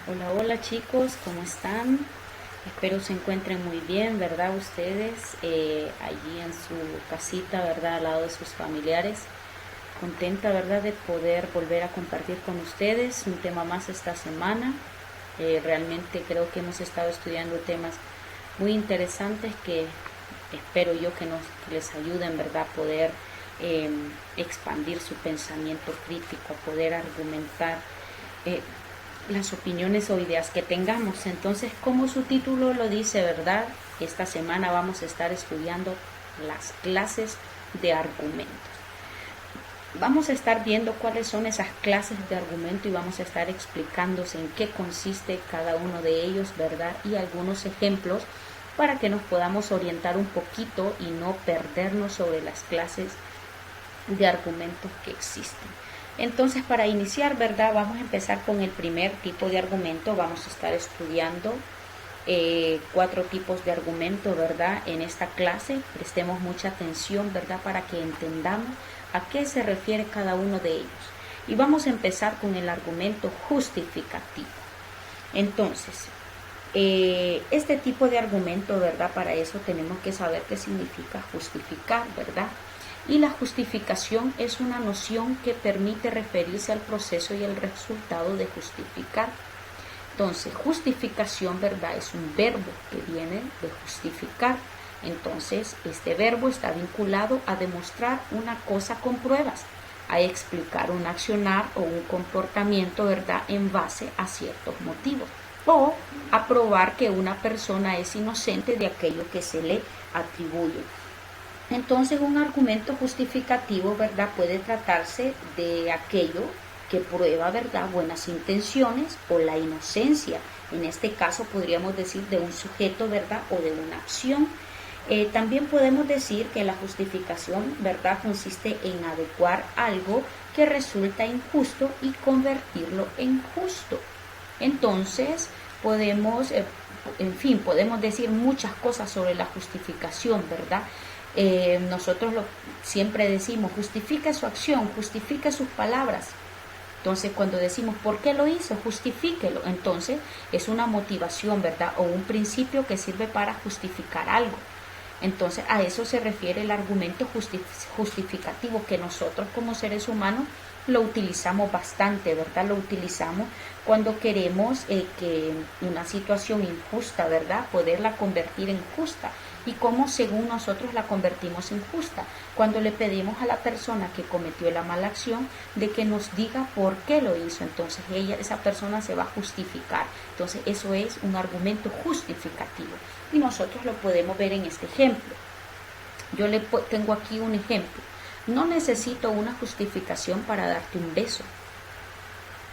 Hola, hola chicos, ¿cómo están? Espero se encuentren muy bien, ¿verdad? Ustedes allí en su casita, ¿verdad? Al lado de sus familiares. Contenta, ¿verdad? De poder volver a compartir con ustedes un tema más esta semana. Realmente creo que hemos estado estudiando temas muy interesantes que espero yo que les ayuden, ¿verdad? A poder eh, expandir su pensamiento crítico, a poder argumentar eh, las opiniones o ideas que tengamos. Entonces, como su título lo dice, ¿verdad? Esta semana vamos a estar estudiando las clases de argumentos. Vamos a estar viendo cuáles son esas clases de argumento y vamos a estar explicándose en qué consiste cada uno de ellos, ¿verdad? Y algunos ejemplos para que nos podamos orientar un poquito y no perdernos sobre las clases de argumentos que existen. Entonces, para iniciar, ¿verdad? Vamos a empezar con el primer tipo de argumento. Vamos a estar estudiando 4 tipos de argumento, ¿verdad? En esta clase prestemos mucha atención, ¿verdad? Para que entendamos a qué se refiere cada uno de ellos. Y vamos a empezar con el argumento justificativo. Entonces, este tipo de argumento, ¿verdad? Para eso tenemos que saber qué significa justificar, ¿verdad? Y la justificación es una noción que permite referirse al proceso y el resultado de justificar. Entonces, justificación, ¿verdad? Es un verbo que viene de justificar. Entonces, este verbo está vinculado a demostrar una cosa con pruebas, a explicar un accionar o un comportamiento, ¿verdad? En base a ciertos motivos. O a probar que una persona es inocente de aquello que se le atribuye. Entonces, un argumento justificativo, ¿verdad? Puede tratarse de aquello que prueba, ¿verdad?, buenas intenciones o la inocencia. En este caso podríamos decir de un sujeto, ¿verdad?, o de una acción. También podemos decir que la justificación, ¿verdad?, consiste en adecuar algo que resulta injusto y convertirlo en justo. Entonces, podemos decir muchas cosas sobre la justificación, ¿verdad? Nosotros siempre decimos, justifica su acción, justifica sus palabras. Entonces, cuando decimos, ¿por qué lo hizo? Justifíquelo. Entonces, es una motivación, ¿verdad? O un principio que sirve para justificar algo. Entonces, a eso se refiere el argumento justificativo, que nosotros como seres humanos lo utilizamos bastante, ¿verdad? Lo utilizamos cuando queremos que una situación injusta, ¿verdad?, poderla convertir en justa. Y cómo según nosotros la convertimos en justa, cuando le pedimos a la persona que cometió la mala acción de que nos diga por qué lo hizo. Entonces esa persona se va a justificar. Entonces eso es un argumento justificativo y nosotros lo podemos ver en este ejemplo. Yo tengo aquí un ejemplo. No necesito una justificación para darte un beso.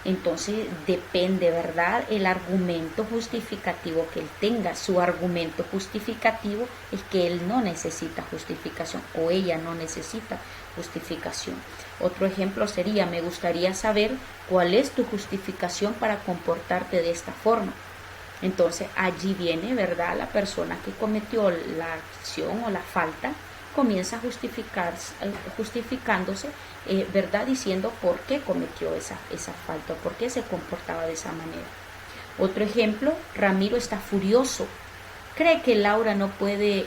Entonces depende, ¿verdad?, el argumento justificativo que él tenga. Su argumento justificativo es que él no necesita justificación o ella no necesita justificación. Otro ejemplo sería, me gustaría saber cuál es tu justificación para comportarte de esta forma. Entonces allí viene, ¿verdad?, la persona que cometió la acción o la falta comienza a justificándose, ¿verdad?, diciendo por qué cometió esa falta, por qué se comportaba de esa manera. Otro ejemplo, Ramiro está furioso. Cree que Laura no puede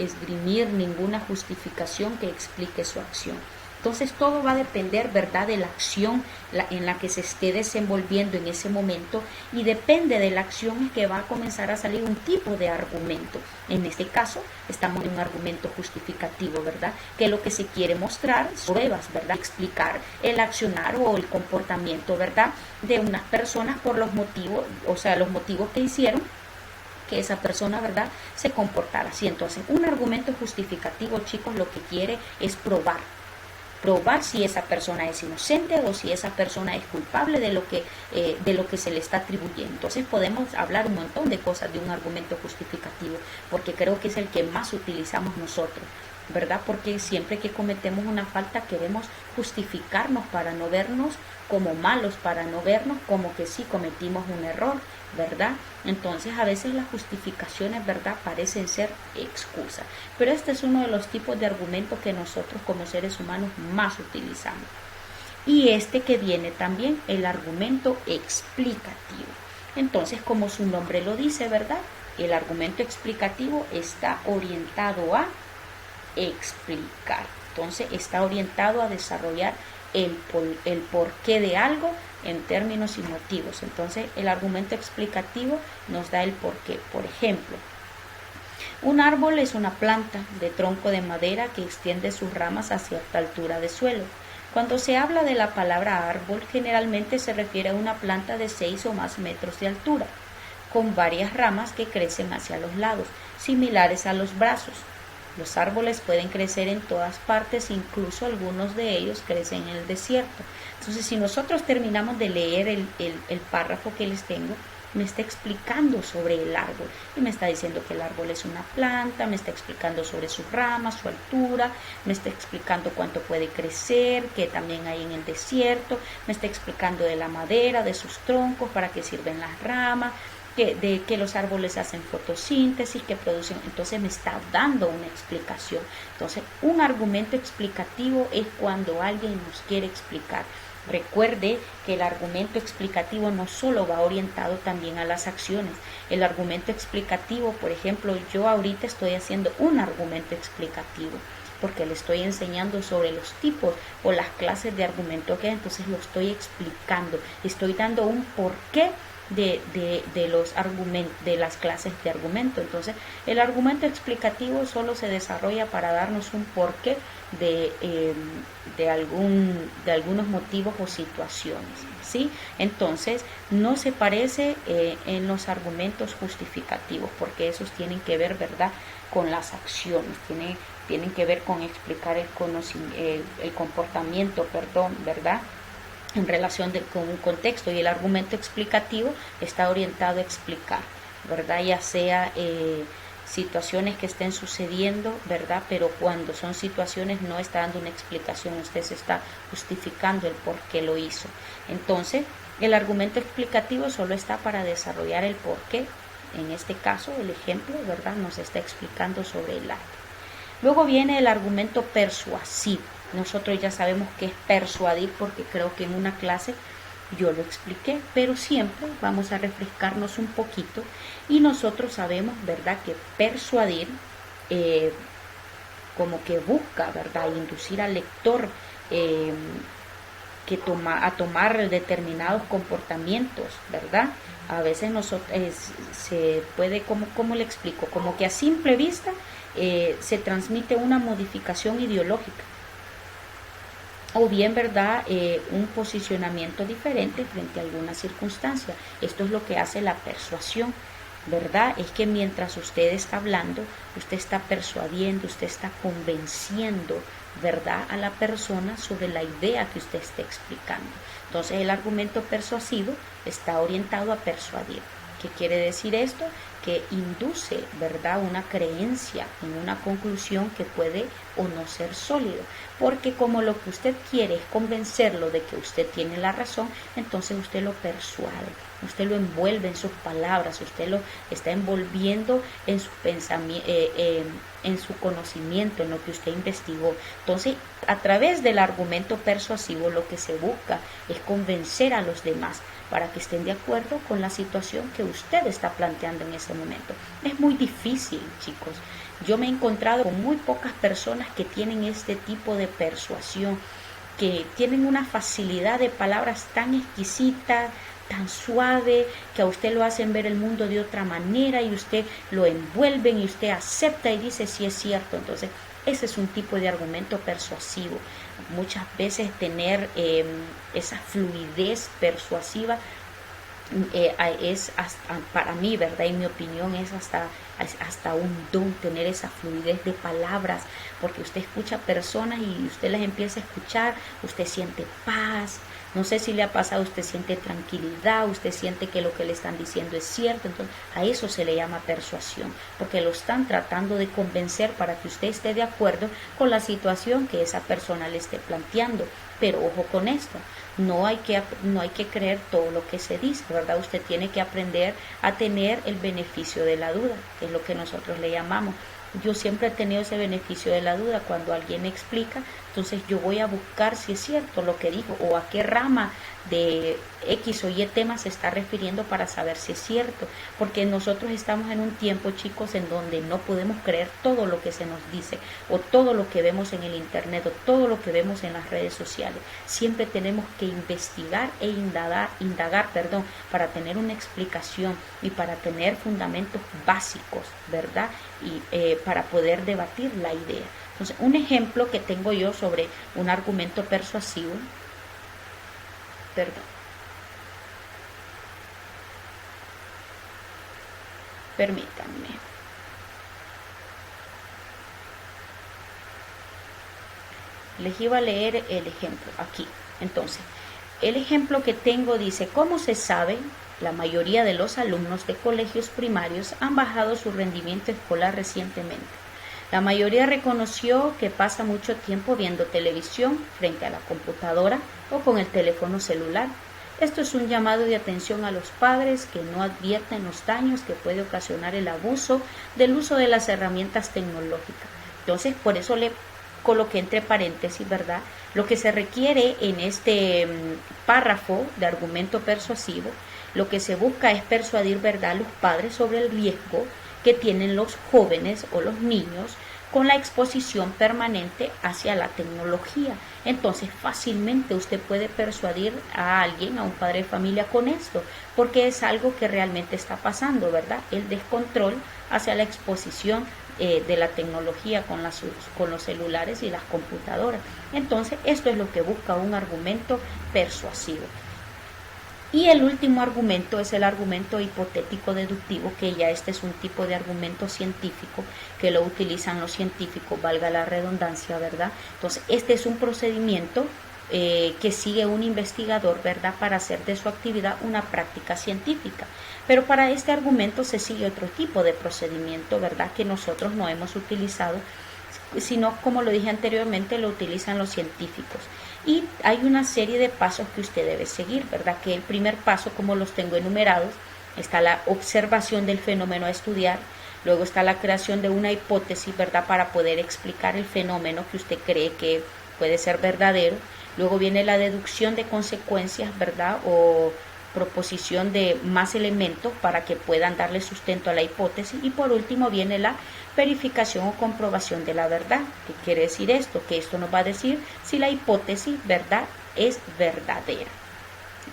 esgrimir ninguna justificación que explique su acción. Entonces todo va a depender, ¿verdad?, de la acción en la que se esté desenvolviendo en ese momento, y depende de la acción que va a comenzar a salir un tipo de argumento. En este caso estamos en un argumento justificativo, ¿verdad?, que lo que se quiere mostrar son pruebas, ¿verdad?, explicar el accionar o el comportamiento, ¿verdad?, de unas personas por los motivos, o sea, los motivos que hicieron que esa persona, ¿verdad?, se comportara así. Entonces, un argumento justificativo, chicos, lo que quiere es probar si esa persona es inocente o si esa persona es culpable de lo que se le está atribuyendo. Entonces podemos hablar un montón de cosas de un argumento justificativo, porque creo que es el que más utilizamos nosotros, ¿verdad? Porque siempre que cometemos una falta queremos justificarnos para no vernos como malos, para no vernos como que sí cometimos un error, ¿verdad? Entonces a veces las justificaciones, ¿verdad?, parecen ser excusas, pero este es uno de los tipos de argumentos que nosotros como seres humanos más utilizamos. Y este que viene también, el argumento explicativo. Entonces, como su nombre lo dice, ¿verdad? El argumento explicativo está orientado a explicar. Entonces, está orientado a desarrollar el porqué de algo en términos y motivos. Entonces, el argumento explicativo nos da el porqué. Por ejemplo, un árbol es una planta de tronco de madera que extiende sus ramas a cierta altura de suelo. Cuando se habla de la palabra árbol, generalmente se refiere a una planta de 6 o más metros de altura, con varias ramas que crecen hacia los lados, similares a los brazos. Los árboles pueden crecer en todas partes, incluso algunos de ellos crecen en el desierto. Entonces, si nosotros terminamos de leer el párrafo que les tengo, me está explicando sobre el árbol y me está diciendo que el árbol es una planta, me está explicando sobre sus ramas, su altura, me está explicando cuánto puede crecer, que también hay en el desierto, me está explicando de la madera, de sus troncos, para qué sirven las ramas, de que los árboles hacen fotosíntesis, que producen. Entonces me está dando una explicación. Entonces, un argumento explicativo es cuando alguien nos quiere explicar. Recuerde que el argumento explicativo no solo va orientado también a las acciones. El argumento explicativo, por ejemplo, yo ahorita estoy haciendo un argumento explicativo porque le estoy enseñando sobre los tipos o las clases de argumento que hay, entonces lo estoy explicando, estoy dando un porqué de los argumentos, de las clases de argumento. Entonces, el argumento explicativo solo se desarrolla para darnos un porqué de algunos motivos o situaciones, ¿sí? Entonces, no se parece en los argumentos justificativos, porque esos tienen que ver, ¿verdad?, con las acciones, tienen que ver con explicar el comportamiento, ¿verdad?, en relación con un contexto, y el argumento explicativo está orientado a explicar, ¿verdad? Ya sea situaciones que estén sucediendo, ¿verdad? Pero cuando son situaciones no está dando una explicación, usted se está justificando el por qué lo hizo. Entonces, el argumento explicativo solo está para desarrollar el por qué. En este caso, el ejemplo, ¿verdad?, nos está explicando sobre el arte. Luego viene el argumento persuasivo. Nosotros ya sabemos qué es persuadir porque creo que en una clase yo lo expliqué, pero siempre vamos a refrescarnos un poquito y nosotros sabemos, ¿verdad?, que persuadir como que busca, ¿verdad?, inducir al lector a tomar determinados comportamientos, ¿verdad? A veces se puede, ¿cómo le explico? Como que a simple vista se transmite una modificación ideológica, o bien, ¿verdad?, un posicionamiento diferente frente a alguna circunstancia. Esto es lo que hace la persuasión, ¿verdad? Es que mientras usted está hablando, usted está persuadiendo, usted está convenciendo, ¿verdad?, a la persona sobre la idea que usted está explicando. Entonces, el argumento persuasivo está orientado a persuadir. ¿Qué quiere decir esto? Que induce, ¿verdad?, una creencia en una conclusión que puede o no ser sólido, porque como lo que usted quiere es convencerlo de que usted tiene la razón, entonces usted lo persuade, usted lo envuelve en sus palabras, usted lo está envolviendo en su pensamiento, en su conocimiento, en lo que usted investigó. Entonces, a través del argumento persuasivo, lo que se busca es convencer a los demás para que estén de acuerdo con la situación que usted está planteando en ese momento. Es muy difícil, chicos. Yo me he encontrado con muy pocas personas que tienen este tipo de persuasión, que tienen una facilidad de palabras tan exquisita, tan suave, que a usted lo hacen ver el mundo de otra manera y usted lo envuelven y usted acepta y dice sí es cierto. Entonces, ese es un tipo de argumento persuasivo. Muchas veces tener esa fluidez persuasiva para mí, ¿verdad? En mi opinión es hasta un don tener esa fluidez de palabras, porque usted escucha personas y usted las empieza a escuchar, usted siente paz. No sé si le ha pasado, usted siente tranquilidad, usted siente que lo que le están diciendo es cierto. Entonces, a eso se le llama persuasión, porque lo están tratando de convencer para que usted esté de acuerdo con la situación que esa persona le esté planteando. Pero ojo con esto, no hay que creer todo lo que se dice, ¿verdad? Usted tiene que aprender a tener el beneficio de la duda, que es lo que nosotros le llamamos. Yo siempre he tenido ese beneficio de la duda. Cuando alguien me explica, entonces yo voy a buscar si es cierto lo que dijo o a qué rama de X o Y tema se está refiriendo para saber si es cierto, porque nosotros estamos en un tiempo, chicos, en donde no podemos creer todo lo que se nos dice o todo lo que vemos en el internet o todo lo que vemos en las redes sociales. Siempre tenemos que investigar e indagar, para tener una explicación y para tener fundamentos básicos, ¿verdad? Y para poder debatir la idea. Entonces, un ejemplo que tengo yo sobre un argumento persuasivo, permítanme. Les iba a leer el ejemplo aquí. Entonces, el ejemplo que tengo dice: ¿cómo se sabe? La mayoría de los alumnos de colegios primarios han bajado su rendimiento escolar recientemente. La mayoría reconoció que pasa mucho tiempo viendo televisión frente a la computadora o con el teléfono celular. Esto es un llamado de atención a los padres que no advierten los daños que puede ocasionar el abuso del uso de las herramientas tecnológicas. Entonces, por eso le coloqué entre paréntesis, ¿verdad? Lo que se requiere en este párrafo de argumento persuasivo, lo que se busca es persuadir, ¿verdad?, a los padres sobre el riesgo que tienen los jóvenes o los niños con la exposición permanente hacia la tecnología. Entonces, fácilmente usted puede persuadir a alguien, a un padre de familia, con esto, porque es algo que realmente está pasando, ¿verdad? El descontrol hacia la exposición de la tecnología con los celulares y las computadoras. Entonces, esto es lo que busca un argumento persuasivo. Y el último argumento es el argumento hipotético deductivo, que ya este es un tipo de argumento científico que lo utilizan los científicos, valga la redundancia, ¿verdad? Entonces, este es un procedimiento que sigue un investigador, ¿verdad?, para hacer de su actividad una práctica científica. Pero para este argumento se sigue otro tipo de procedimiento, ¿verdad?, que nosotros no hemos utilizado, sino, como lo dije anteriormente, lo utilizan los científicos. Y hay una serie de pasos que usted debe seguir, ¿verdad? Que el primer paso, como los tengo enumerados, está la observación del fenómeno a estudiar, luego está la creación de una hipótesis, ¿verdad?, para poder explicar el fenómeno que usted cree que puede ser verdadero, luego viene la deducción de consecuencias, ¿verdad?, o proposición de más elementos para que puedan darle sustento a la hipótesis, y por último viene la verificación o comprobación de la verdad. ¿Qué quiere decir esto? Que esto nos va a decir si la hipótesis, ¿verdad?, es verdadera,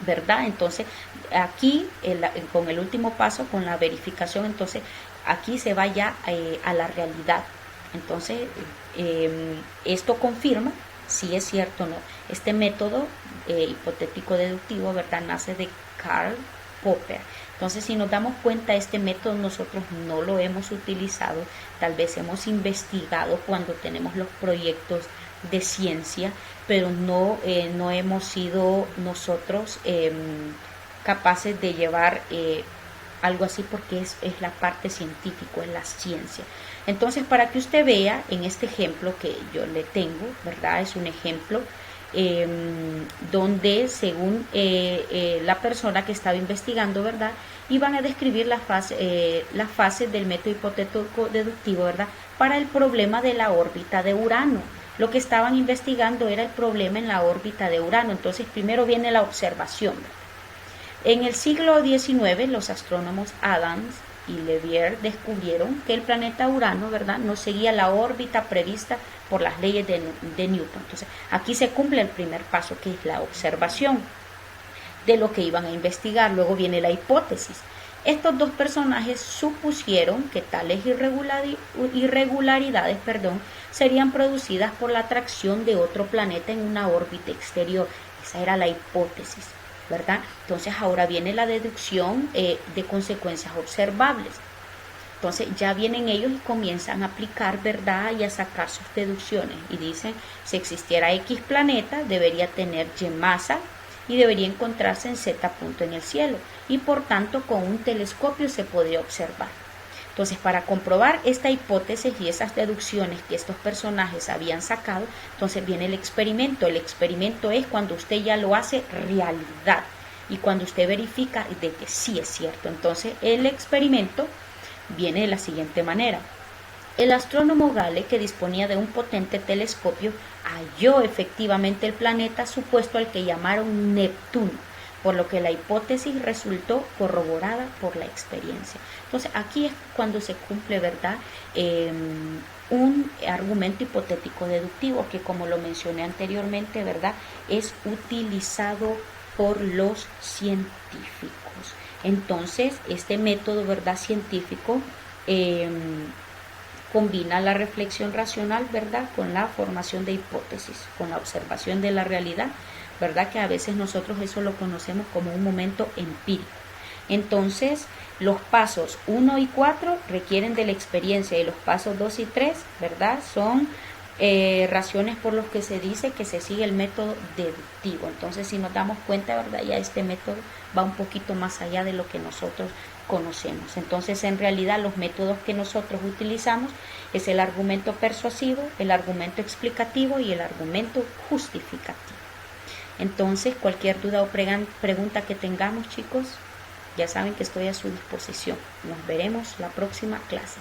¿verdad? Entonces, aquí con el último paso, con la verificación, entonces aquí se va ya a la realidad. Entonces, esto confirma si es cierto o no. Este método hipotético deductivo, ¿verdad?, nace de Karl Popper. Entonces, si nos damos cuenta, este método nosotros no lo hemos utilizado, tal vez hemos investigado cuando tenemos los proyectos de ciencia, pero no hemos sido nosotros capaces de llevar algo así, porque es la parte científica, es la ciencia. Entonces, para que usted vea en este ejemplo que yo le tengo, ¿verdad?, es un ejemplo donde según la persona que estaba investigando, ¿verdad?, iban a describir las fases del método hipotético deductivo, ¿verdad?, para el problema de la órbita de Urano. Lo que estaban investigando era el problema en la órbita de Urano. Entonces, primero viene la observación, ¿verdad? En el siglo XIX, los astrónomos Adams y Leverrier descubrieron que el planeta Urano, ¿verdad?, no seguía la órbita prevista por las leyes de Newton. Entonces, aquí se cumple el primer paso, que es la observación de lo que iban a investigar. Luego viene la hipótesis. Estos dos personajes supusieron que tales irregularidades, serían producidas por la atracción de otro planeta en una órbita exterior. Esa era la hipótesis, ¿verdad? Entonces, ahora viene la deducción de consecuencias observables. Entonces, ya vienen ellos y comienzan a aplicar, ¿verdad?, y a sacar sus deducciones. Y dicen, si existiera X planeta, debería tener Y masa y debería encontrarse en Z punto en el cielo. Y por tanto, con un telescopio se podría observar. Entonces, para comprobar esta hipótesis y esas deducciones que estos personajes habían sacado, entonces viene el experimento. El experimento es cuando usted ya lo hace realidad y cuando usted verifica de que sí es cierto. Entonces, el experimento viene de la siguiente manera. El astrónomo Gale, que disponía de un potente telescopio, halló efectivamente el planeta supuesto al que llamaron Neptuno, por lo que la hipótesis resultó corroborada por la experiencia. Entonces aquí es cuando se cumple, ¿verdad? Un argumento hipotético deductivo que, como lo mencioné anteriormente, ¿verdad?, es utilizado por los científicos. Entonces este método, ¿verdad?, científico combina la reflexión racional, ¿verdad?, con la formación de hipótesis, con la observación de la realidad, ¿verdad?, que a veces nosotros eso lo conocemos como un momento empírico. Entonces, los pasos 1 y 4 requieren de la experiencia y los pasos 2 y 3, ¿verdad?, son razones por los que se dice que se sigue el método deductivo. Entonces, si nos damos cuenta, ¿verdad?, ya este método va un poquito más allá de lo que nosotros conocemos. Entonces, en realidad, los métodos que nosotros utilizamos es el argumento persuasivo, el argumento explicativo y el argumento justificativo. Entonces, cualquier duda o pregunta que tengamos, chicos, ya saben que estoy a su disposición. Nos veremos la próxima clase.